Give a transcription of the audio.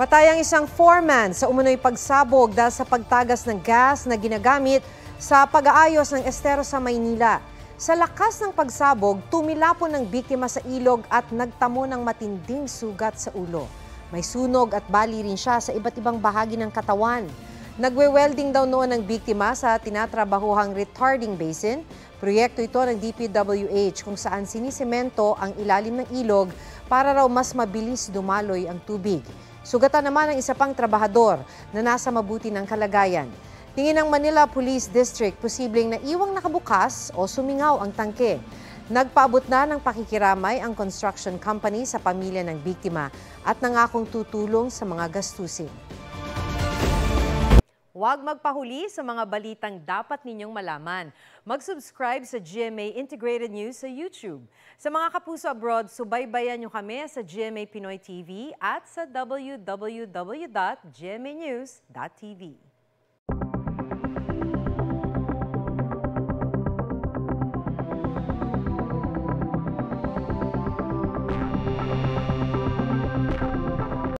Patay ang isang foreman sa umunoy pagsabog dahil sa pagtagas ng gas na ginagamit sa pag-aayos ng estero sa Maynila. Sa lakas ng pagsabog, tumilapon ng biktima sa ilog at nagtamo ng matinding sugat sa ulo. May sunog at bali rin siya sa iba't ibang bahagi ng katawan. Nagwe-welding daw noon ang biktima sa tinatrabahuhang retarding basin. Proyekto ito ng DPWH kung saan sinisemento ang ilalim ng ilog para raw mas mabilis dumaloy ang tubig. Sugatan naman ang isa pang trabahador na nasa mabuti ng kalagayan. Tingin ng Manila Police District, posibleng naiwang nakabukas o sumingaw ang tangke. Nagpaabot na ng pakikiramay ang construction company sa pamilya ng biktima at nangakong tutulong sa mga gastusin. Huwag magpahuli sa mga balitang dapat ninyong malaman. Mag-subscribe sa GMA Integrated News sa YouTube. Sa mga kapuso abroad, subaybayan nyo kami sa GMA Pinoy TV at sa www.gmanews.tv.